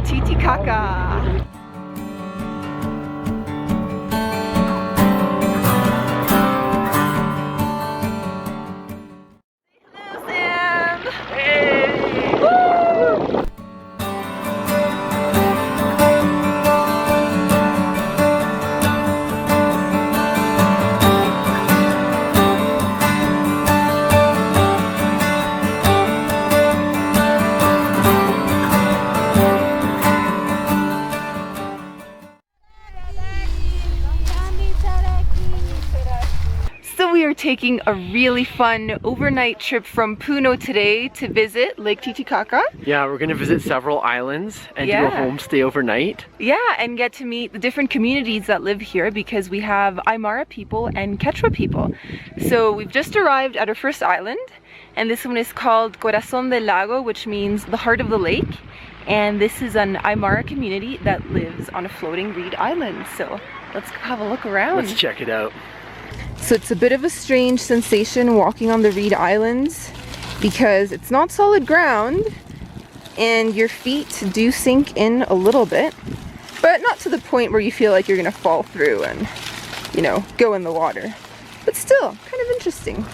Titicaca. Hello, Sam! Hey! Woo! We are taking a really fun overnight trip from Puno today to visit Lake Titicaca. Yeah, we're gonna visit several islands and do a homestay overnight. Yeah, and get to meet the different communities that live here because we have Aymara people and Quechua people. So we've just arrived at our first island, and this one is called Corazón del Lago, which means the heart of the lake. And this is an Aymara community that lives on a floating reed island. So let's have a look around. Let's check it out. So it's a bit of a strange sensation walking on the reed islands because it's not solid ground and your feet do sink in a little bit, but not to the point where you feel like you're gonna fall through and, you know, go in the water. But still, kind of interesting.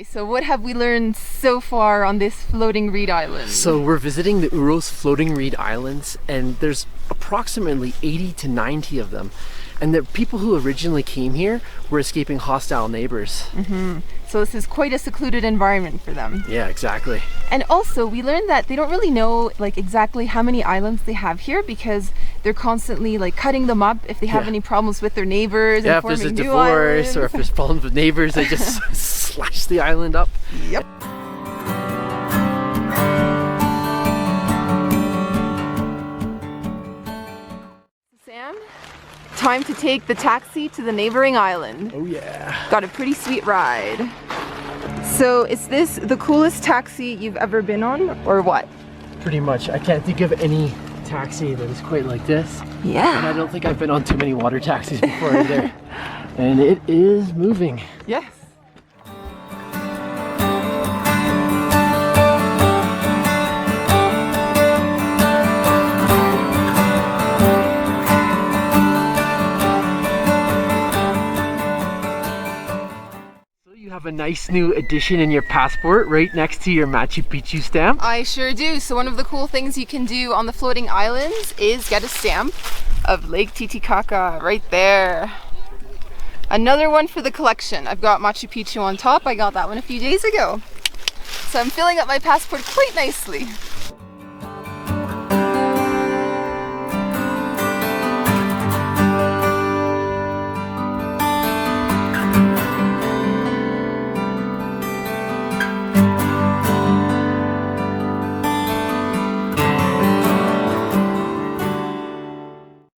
So what have we learned so far on this floating reed island? So we're visiting the Uros floating reed islands, and there's approximately 80 to 90 of them. And the people who originally came here were escaping hostile neighbors. So this is quite a secluded environment for them. Yeah, exactly. And also we learned that they don't really know like exactly how many islands they have here because they're constantly like cutting them up if they have any problems with their neighbors. Yeah, and if forming there's a new divorce islands. or if there's problems with neighbors, they just slash the island up. Yep. Sam, time to take the taxi to the neighboring island. Oh yeah. Got a pretty sweet ride. So is this the coolest taxi you've ever been on or what? Pretty much. I can't think of any taxi that is quite like this. Yeah. And I don't think I've been on too many water taxis before either. And it is moving. Yes. Have a nice new addition in your passport right next to your Machu Picchu stamp. I sure do. So one of the cool things you can do on the floating islands is get a stamp of Lake Titicaca right there. Another one for the collection. I've got Machu Picchu on top. I got that one a few days ago. So I'm filling up my passport quite nicely.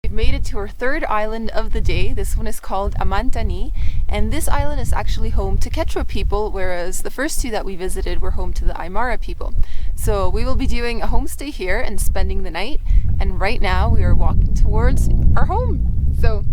Made it to our third island of the day. This one is called Amantani, and this island is actually home to Quechua people, whereas the first two that we visited were home to the Aymara people. So we will be doing a homestay here and spending the night, and right now we are walking towards our home. So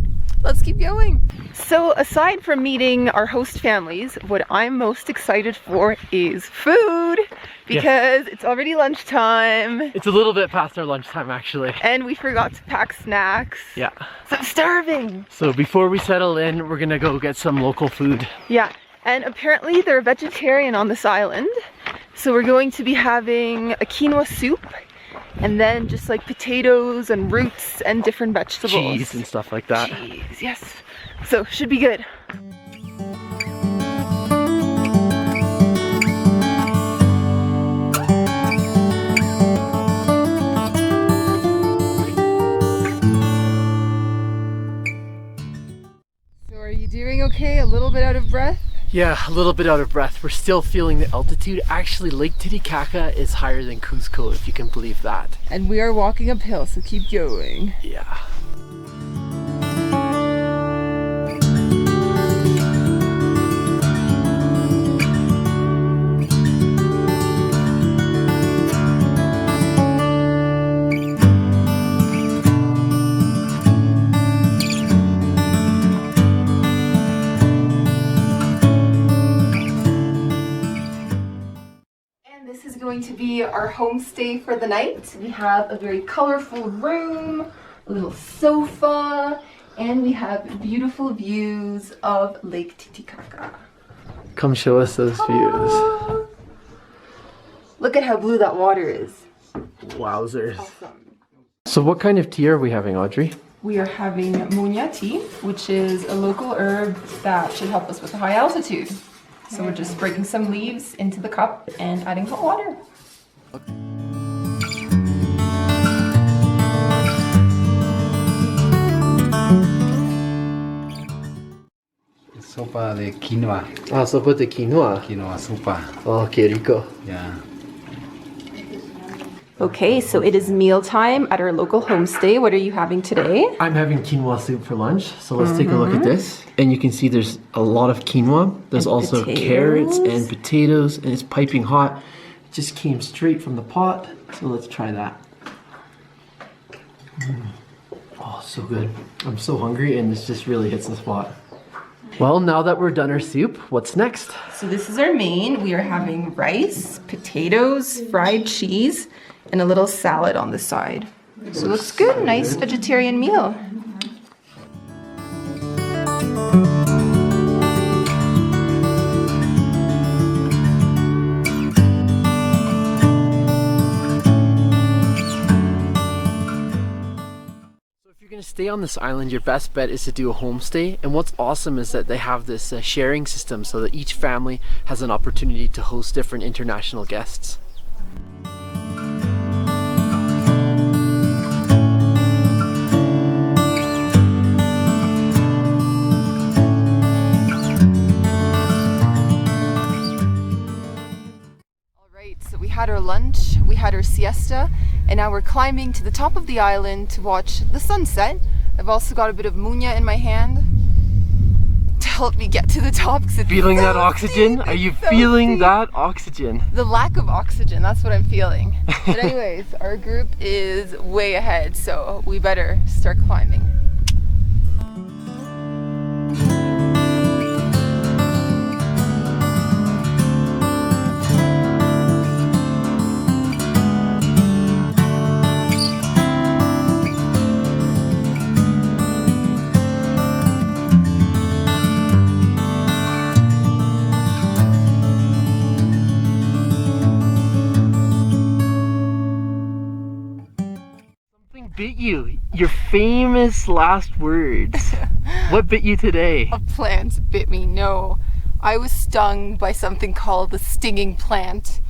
let's keep going. So aside from meeting our host families, what I'm most excited for is food, because it's already lunchtime. It's a little bit past our lunchtime actually. And we forgot to pack snacks. Yeah. So I'm starving. So before we settle in, we're gonna go get some local food. Yeah, and apparently they're vegetarian on this island. So we're going to be having a quinoa soup and then just like potatoes and roots and different vegetables. Cheese and stuff like that. Cheese, yes. So should be good. doing okay? A little bit out of breath? Yeah, a little bit out of breath. We're still feeling the altitude. Actually, Lake Titicaca is higher than Cuzco, if you can believe that. And we are walking uphill, so keep going. Yeah. This is going to be our homestay for the night. We have a very colorful room, a little sofa, and we have beautiful views of Lake Titicaca. Come show us those views. Look at how blue that water is. Wowzers. Awesome. So what kind of tea are we having, Audrey? We are having muña tea, which is a local herb that should help us with the high altitude. So we're just breaking some leaves into the cup and adding hot water. Sopa de quinoa. Ah, sopa de quinoa. Quinoa sopa. Oh, qué rico. Yeah. Okay, so it is mealtime at our local homestay. What are you having today? I'm having quinoa soup for lunch, so let's take a look at this. And you can see there's a lot of quinoa. There's And also potatoes. carrots and potatoes, and it's piping hot. It just came straight from the pot, so let's try that. Oh, so good. I'm so hungry, and this just really hits the spot. Well, now that we're done our soup, what's next? So this is our main. We are having rice, potatoes, fried cheese, and a little salad on the side. So it looks good, nice vegetarian meal. Going to stay on this island, your best bet is to do a homestay. And what's awesome is that they have this sharing system so that each family has an opportunity to host different international guests. So we had our lunch, we had our siesta, and now we're climbing to the top of the island to watch the sunset. I've also got a bit of muña in my hand to help me get to the top. It's Feeling so that oxygen? steep. Are you It's so feeling steep. that oxygen? The lack of oxygen, that's what I'm feeling. But anyways, our group is way ahead, so we better start climbing. Bit you? Your famous last words. What bit you today? A plant bit me, no. I was stung by something called the stinging plant,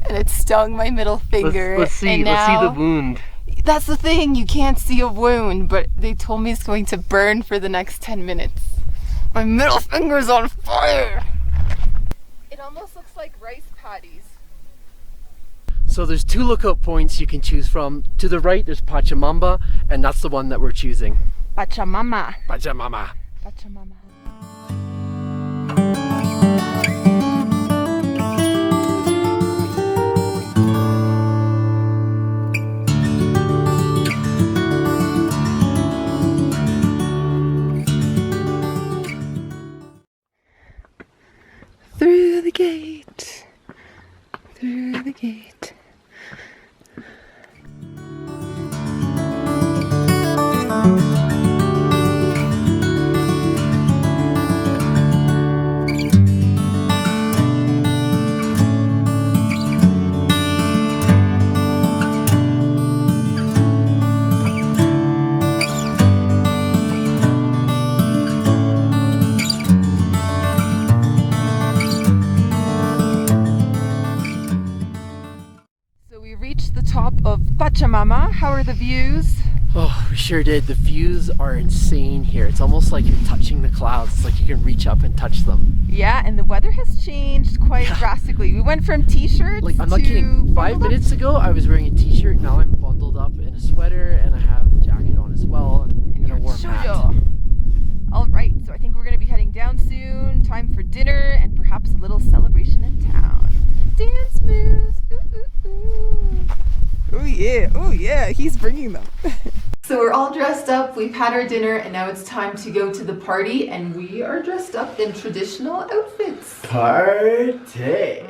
and it stung my middle finger. Let's see. And Let's see the now, wound. that's the thing, you can't see a wound, but they told me it's going to burn for the next 10 minutes. My middle finger's on fire! It almost looks like rice patties. So there's two lookout points you can choose from. To the right there's Pachamama, and that's the one that we're choosing. Pachamama. Pachamama. Pachamama. Through the gate. Through the gate. So we reached the top of Pachamama. How are the views? Oh, we sure did. The views are insane here. It's almost like you're touching the clouds. It's like you can reach up and touch them. Yeah, and the weather has changed quite drastically. We went from t-shirts Like, I'm not kidding. 5 minutes ago, I was wearing a t-shirt. Now I'm bundled up in a sweater, and I have a jacket on as well, and a warm hat. All right, so I think we're going to be heading down soon. Time for dinner and perhaps a little celebration in town. Dance moves. Ooh, ooh, ooh. Oh yeah, he's bringing them. So we're all dressed up, we've had our dinner, and now it's time to go to the party, and we are dressed up in traditional outfits. Party!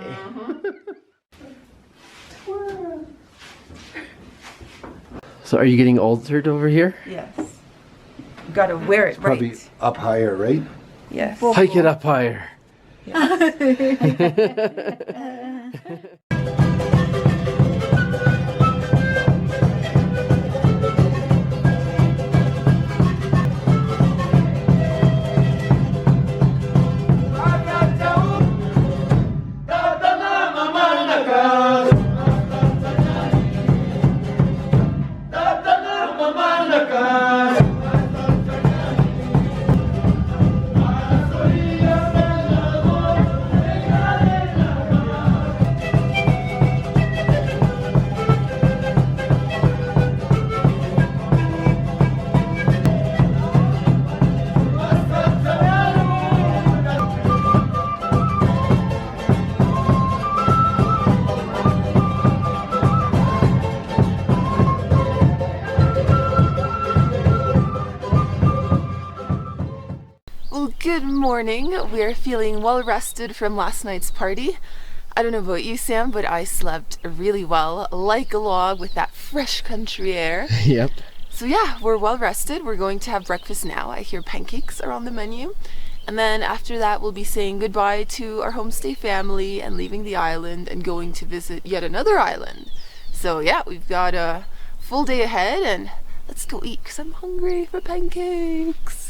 So are you getting altered over here? Yes. You gotta wear it right. Probably up higher, right? Yes. Hike it up higher. Good morning. We're feeling well rested from last night's party. I don't know about you, Sam, but I slept really well, like a log with that fresh country air. Yep. So yeah, we're well rested. We're going to have breakfast now. I hear pancakes are on the menu. And then after that, we'll be saying goodbye to our homestay family and leaving the island and going to visit yet another island. So yeah, we've got a full day ahead, and let's go eat because I'm hungry for pancakes.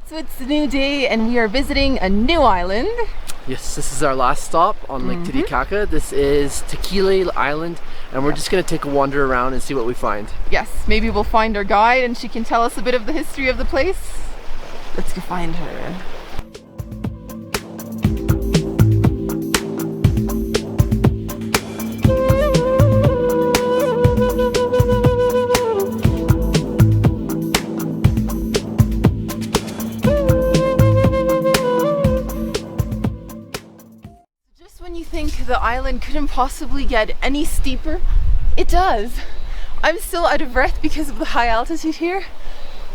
So it's a new day and we are visiting a new island. Yes, this is our last stop on Lake Titicaca. This is Taquile Island, and we're just going to take a wander around and see what we find. Yes, maybe we'll find our guide and she can tell us a bit of the history of the place. Let's go find her. The island couldn't possibly get any steeper. It does. I'm still out of breath because of the high altitude here,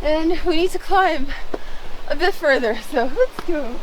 and we need to climb a bit further, so let's go.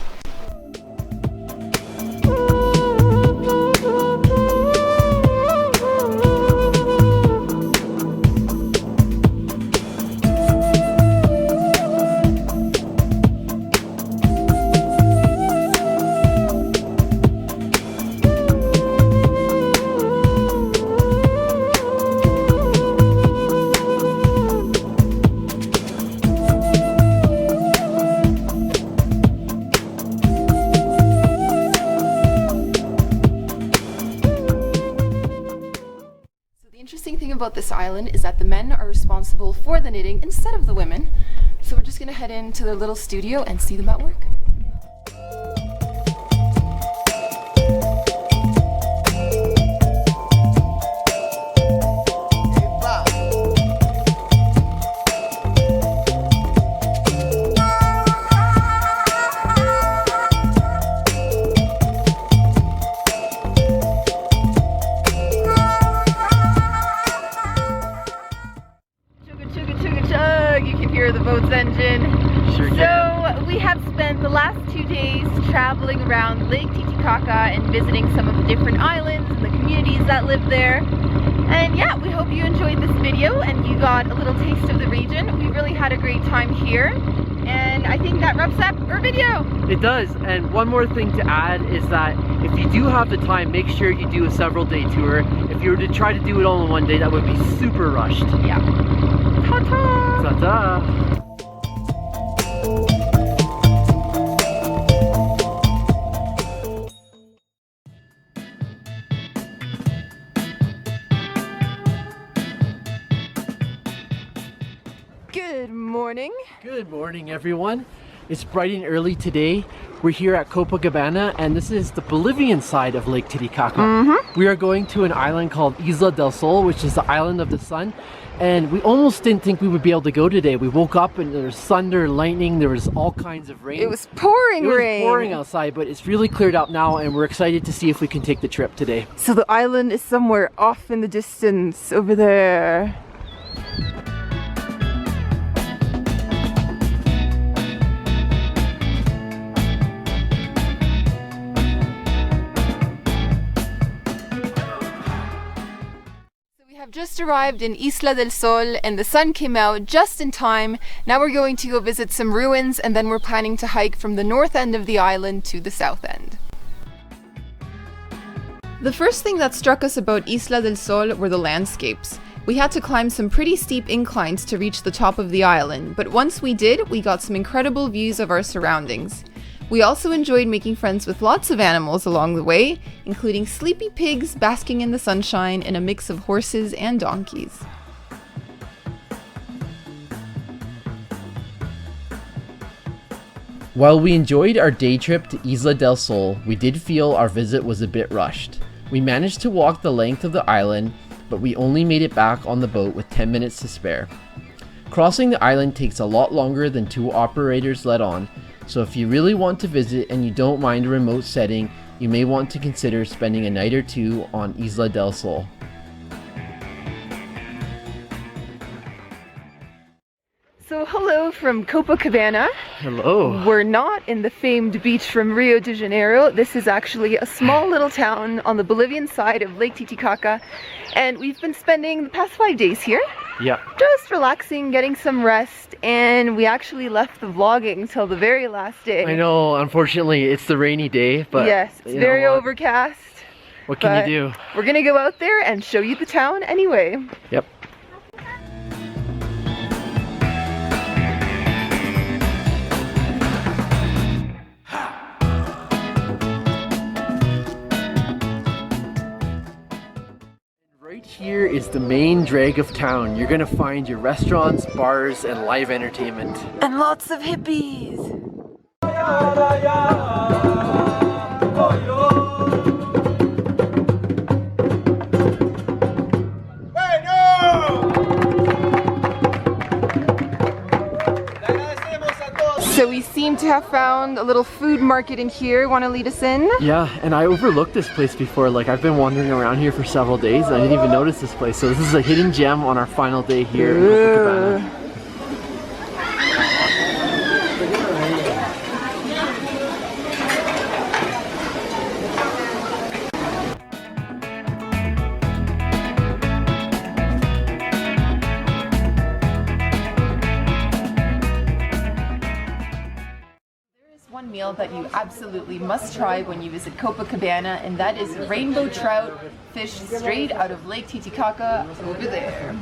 About this island is that the men are responsible for the knitting instead of the women. So we're just gonna head into their little studio and see them at work. The boat's engine. Sure can. So we have spent the last 2 days traveling around Lake Titicaca and visiting some of the different islands and the communities that live there. And yeah, we hope you enjoyed this video and you got a little taste of the region. We really had a great time here. And I think that wraps up our video. It does, and one more thing to add is that if you do have the time, make sure you do a several day tour. If you were to try to do it all in one day, that would be super rushed. Yeah. Ta-ta! Ta-ta! Good morning. Good morning, everyone. It's bright and early today. We're here at Copacabana, and this is the Bolivian side of Lake Titicaca. We are going to an island called Isla del Sol, which is the island of the sun. And we almost didn't think we would be able to go today. We woke up and there was thunder, lightning, there was all kinds of rain. It was pouring rain. It was pouring outside, but it's really cleared up now, and we're excited to see if we can take the trip today. So the island is somewhere off in the distance over there. Just arrived in Isla del Sol and the sun came out just in time. Now we're going to go visit some ruins, and then we're planning to hike from the north end of the island to the south end. The first thing that struck us about Isla del Sol were the landscapes. We had to climb some pretty steep inclines to reach the top of the island, but once we did, we got some incredible views of our surroundings. We also enjoyed making friends with lots of animals along the way, including sleepy pigs basking in the sunshine and a mix of horses and donkeys. While we enjoyed our day trip to Isla del Sol, we did feel our visit was a bit rushed. We managed to walk the length of the island, but we only made it back on the boat with 10 minutes to spare. Crossing the island takes a lot longer than tour operators let on, so if you really want to visit and you don't mind a remote setting, you may want to consider spending a night or two on Isla del Sol. So hello from Copacabana. Hello. We're not in the famed beach from Rio de Janeiro. This is actually a small little town on the Bolivian side of Lake Titicaca, and we've been spending the past 5 days here. Yeah. Just relaxing, getting some rest, and we actually left the vlogging till the very last day. I know, unfortunately it's the rainy day, but yes, it's very overcast. What can you do? We're gonna go out there and show you the town anyway. Yep. Right here is the main drag of town. You're gonna find your restaurants, bars, and live entertainment. And lots of hippies! So we seem to have found a little food market in here. Want to lead us in? Yeah, and I overlooked this place before. Like, I've been wandering around here for several days and I didn't even notice this place. So this is a hidden gem on our final day here in Copacabana. One meal that you absolutely must try when you visit Copacabana, and that is rainbow trout fished straight out of Lake Titicaca over there.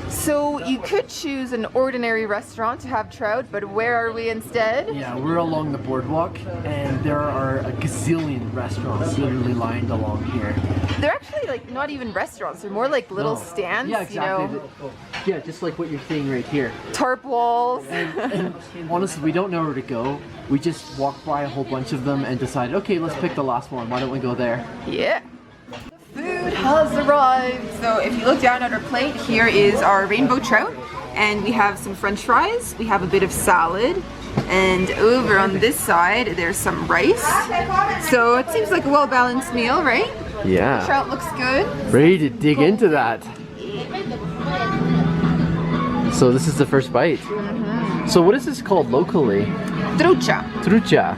So you could choose an ordinary restaurant to have trout, but where are we instead? Yeah, we're along the boardwalk and there are a gazillion restaurants literally lined along here. They're actually like not even restaurants, they're more like little stands, yeah, exactly. you know. Yeah, just like what you're seeing right here. Tarp walls. And honestly, we don't know where to go. We just walked by a whole bunch of them and decided, okay, let's pick the last one. Why don't we go there? Yeah. Food has arrived. So if you look down at our plate, here is our rainbow trout, and we have some french fries, we have a bit of salad, and over on this side there's some rice. So it seems like a well-balanced meal, right? Yeah. Trout looks good. Ready to dig into that. So this is the first bite. Mm-hmm. So what is this called locally? Trucha. Trucha.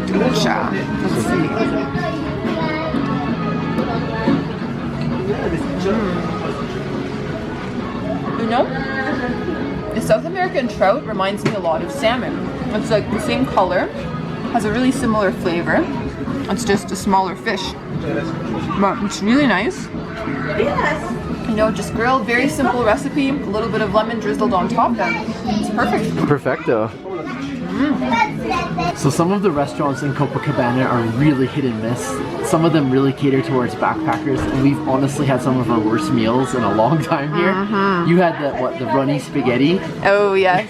Trucha. Let's see. trout reminds me a lot of salmon. It's like the same color, has a really similar flavor. It's just a smaller fish, but it's really nice. You know, just grilled, very simple recipe, a little bit of lemon drizzled on top, and it's perfect. Perfecto. So some of the restaurants in Copacabana are really hit and miss. Some of them really cater towards backpackers, and we've honestly had some of our worst meals in a long time here. You had the runny spaghetti. Oh yes.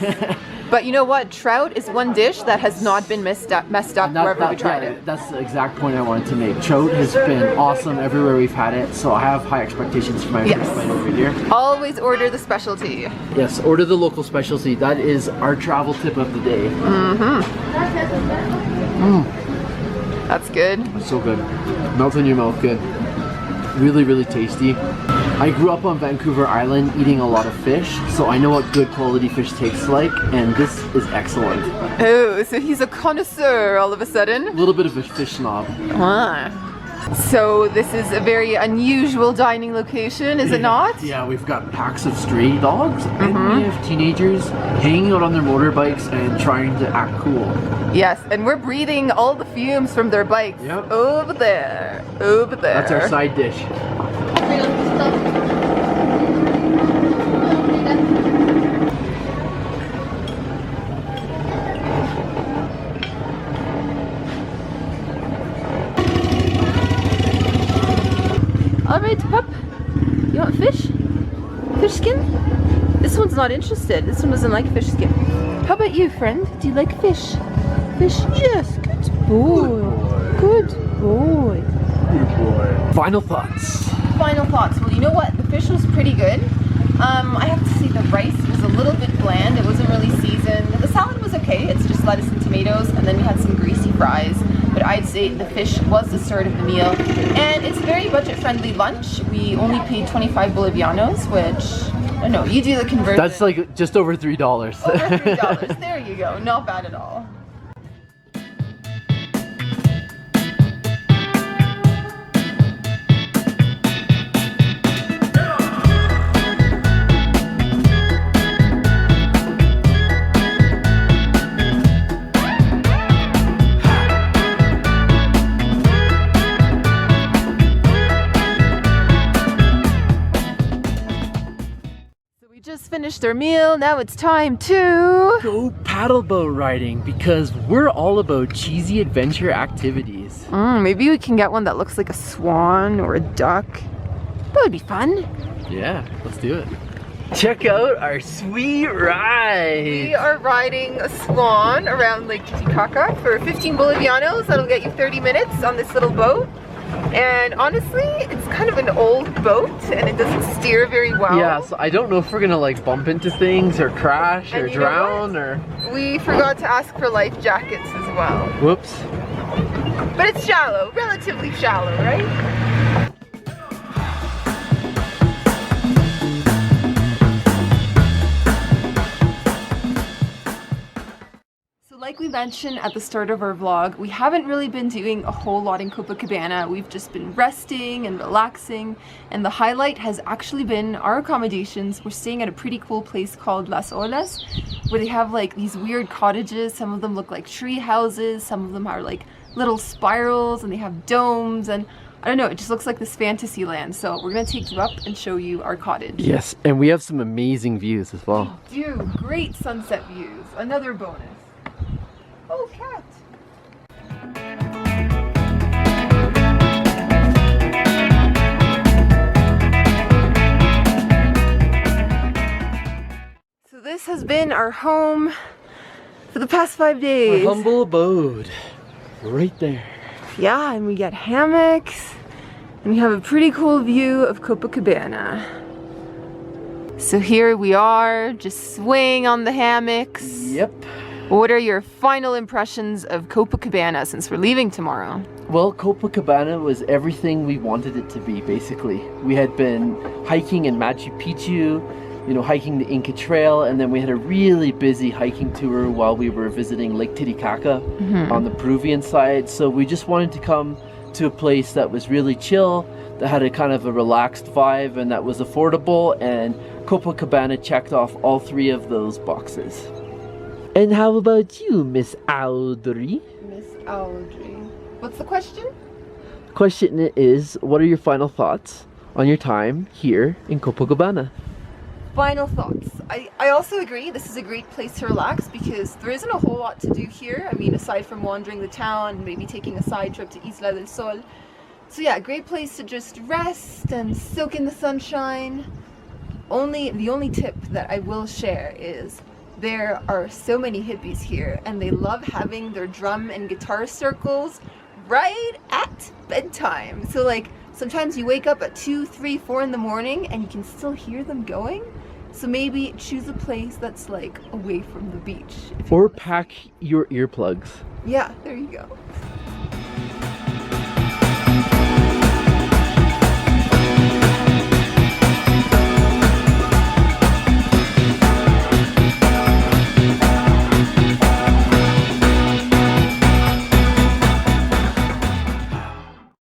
But you know what? Trout is one dish that has not been messed up wherever we tried it. That's the exact point I wanted to make. Trout has been awesome everywhere we've had it, so I have high expectations for my first bite over here. Always order the specialty. Yes, order the local specialty. That is our travel tip of the day. That's good. It's so good. Melts in your mouth, good. Really, really tasty. I grew up on Vancouver Island eating a lot of fish, so I know what good quality fish tastes like, and this is excellent. Oh, so he's a connoisseur all of a sudden. A little bit of a fish snob. So this is a very unusual dining location, is it not? Yeah, we've got packs of stray dogs, and we have teenagers hanging out on their motorbikes and trying to act cool. Yes, and we're breathing all the fumes from their bikes. Yep. Over there, over there. That's our side dish. Alright, pup. You want fish? Fish skin? This one's not interested. This one doesn't like fish skin. How about you, friend? Do you like fish? Fish? Yes. Good boy. Good boy. Good boy. Final thoughts. Final thoughts. Well, you know what? The fish was pretty good. I have to say the rice was a little bit bland. It wasn't really seasoned. The salad was okay. It's just lettuce and tomatoes, and then we had some greasy fries. But I'd say the fish was the start of the meal. And it's a very budget-friendly lunch. We only paid 25 Bolivianos, which, I don't know, you do the conversion. That's like just over $3. Over $3. There you go. Not bad at all. Finished our meal. Now it's time to go paddle boat riding, because we're all about cheesy adventure activities. Maybe we can get one that looks like a swan or a duck. That would be fun. Yeah, let's do it. Check out our sweet ride. We are riding a swan around Lake Titicaca for 15 Bolivianos. That'll get you 30 minutes on this little boat. And honestly, it's kind of an old boat and it doesn't steer very well. Yeah, so I don't know if we're gonna like bump into things or crash or drown or... We forgot to ask for life jackets as well. Whoops. But it's shallow, relatively shallow, right? Like we mentioned at the start of our vlog, we haven't really been doing a whole lot in Copacabana. We've just been resting and relaxing, and the highlight has actually been our accommodations. We're staying at a pretty cool place called Las Olas, where they have like these weird cottages. Some of them look like tree houses, some of them are like little spirals, and they have domes, and I don't know, it just looks like this fantasy land. So we're gonna take you up and show you our cottage. Yes, and we have some amazing views as well. We do, great sunset views, another bonus. Oh, cat! So this has been our home for the past 5 days. Our humble abode, right there. Yeah, and we get hammocks, and we have a pretty cool view of Copacabana. So here we are, just swaying on the hammocks. Yep. What are your final impressions of Copacabana since we're leaving tomorrow? Well, Copacabana was everything we wanted it to be, basically. We had been hiking in Machu Picchu, you know, hiking the Inca Trail, and then we had a really busy hiking tour while we were visiting Lake Titicaca on the Peruvian side. So we just wanted to come to a place that was really chill, that had a kind of a relaxed vibe, and that was affordable, and Copacabana checked off all 3 of those boxes. And how about you, Miss Audrey? Miss Audrey. What's the question? Question is, what are your final thoughts on your time here in Copacabana? Final thoughts. I also agree this is a great place to relax because there isn't a whole lot to do here. I mean, aside from wandering the town, maybe taking a side trip to Isla del Sol. So yeah, great place to just rest and soak in the sunshine. The only tip that I will share is there are so many hippies here and they love having their drum and guitar circles right at bedtime. So like sometimes you wake up at 2, 3, 4 in the morning and you can still hear them going. So maybe choose a place that's like away from the beach. Or pack your earplugs. Yeah, there you go.